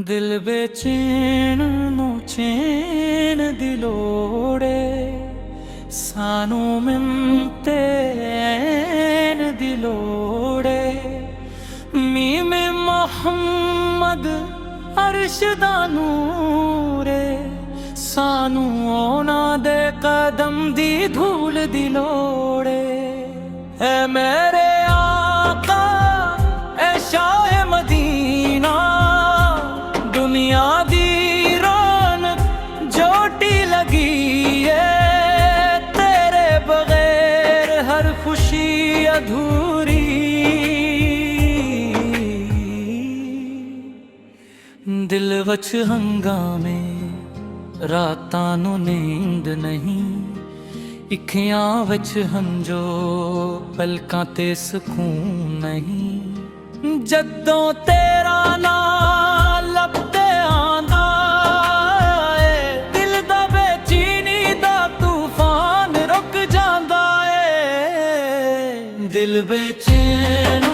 दिल बेचैन ਨੂੰ ਚੈਨ ਦੀ ਲੋੜ ਏ, ਸਾਨੂੰ ਮਿੰਤੇ ਐਨ ਦੀ ਲੋੜ ਏ। ਮੀਮੇ ਮੁਹੰਮਦ ਅਰਸ਼ ਦਾ ਨੂਰ ਏ, ਸਾਨੂੰ ਉਹਨਾਂ ਦੇ ਕਦਮ ਦੀ ਧੂਲ ਦੀ ਲੋੜ ਏ। ਐ ਮੇਰੇ ਆਕਾ ਐ ਸ਼ਾਹ ਮਦੀਨਾ, दुनिया दी रौनक जोटी लगी है, तेरे बगैर हर खुशी अधूरी। दिल वच हंगामे रातां नूं नींद नहीं, अखियां विच हंजो पलकां ते सकून नहीं। जदों तेरा नाम लपते आंदा ए, दिल दा बेचैनी दा तूफान रुक जांदा ए। दिल बेचैन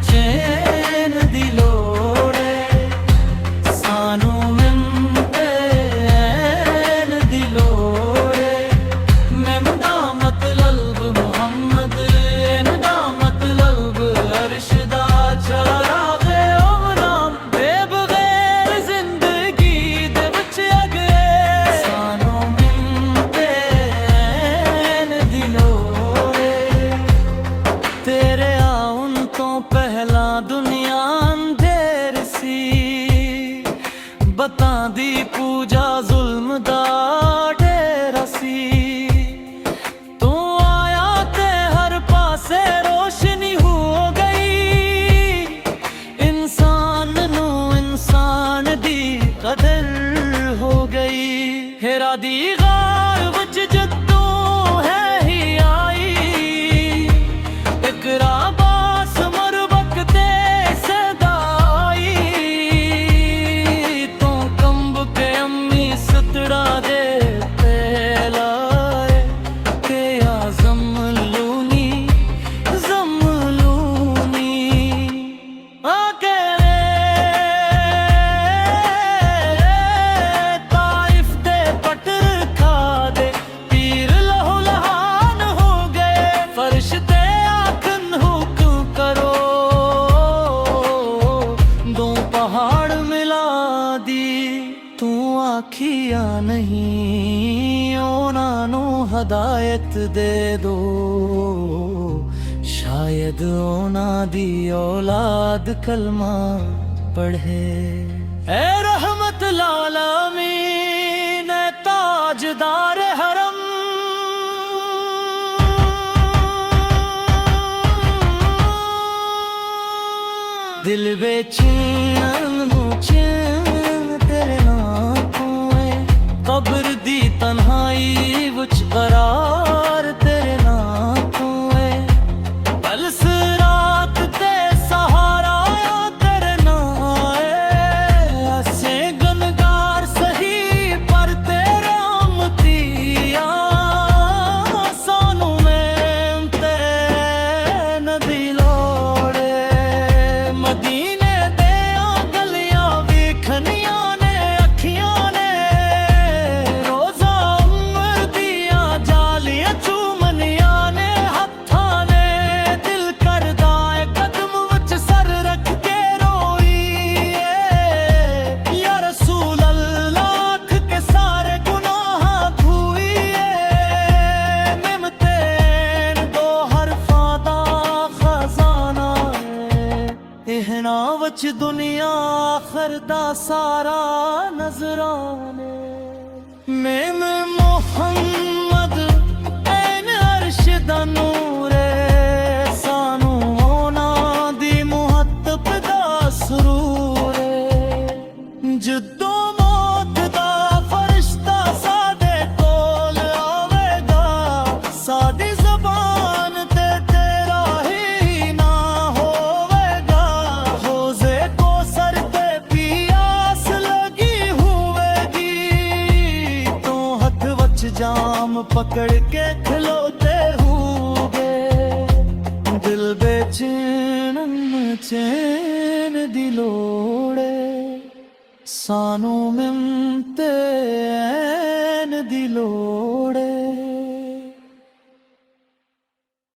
चैन दी लोड़ ए, सानू मिंते ऐन दी लोड़ ए। मिंदा मतलब मुहम्मद, इनदा मतलब अर्श दा चरा गए ओ नाम, बेबगैर जिंदगी दे विच अगे सानू मिंते ऐन दी लोड़ ए। तेरे आउन तो पहला दुनिया अंधेर सी, बतां दी पूजा जुल्म दा डेरा सी। तू आया ते हर पासे रोशनी हो गई, इंसान नू इंसान दी कदर हो गई। हेरा दी गार विच जदों है ही आई, इकराबास मरबक ते सदाई। तू कंब के अम्मी सतड़ा दे लाए, के या ज़मलूनी ज़मलूनी आके ताइफ दे पटर खा दे, पीर लहू लहान हो गए। फर्श ते आखन हुक्म करो, दो पहाड़ मिला दी। तू आखिया नहीं ओना नू हदायत दे दो, शायद ओना दी औलाद कलमा पढ़े। ए रहमत लालमीन ताजदार हरम, दिल बेचैन चैन तेरे नाम को है। कब्र दी तन्हाई विच करार तेरे नाम को है। पलस रात ते सहारा तेरे नाम है। असे गनगार सही पर तेरे आमतिया, सानू मिंते नदी लोड़ ए। मदीने दे गलियां वेखनियां ने अखियां ने, रोज़ा उम्र दियां जालियां चूमनियां ने हत्थां ने। दिल करदा ए कदम विच सर रख के रोईए, या रसूल अल्लाह आख के सारे गुनाह धोईए। मिमतेन दो हरफां दा खजाना है, इहना विच दुनिया आखिर दा सारा नजराने। मेम मुहम्मद ऐन अर्श दा नूर ए, सानू होना दी मुहत्तब दा सुरूर ए। जदों मौत दा फरिश्ता साडे कोल आवेगा, साडी ज़बान ते तेरा ही ना होवेगा। रोज़े को सर पे पियास लगी होवेगी, तो हथ वच जाम पकड़ के खलोते होगे। दिल बेचैन चैन दी लोड़ ए, सानू मिलते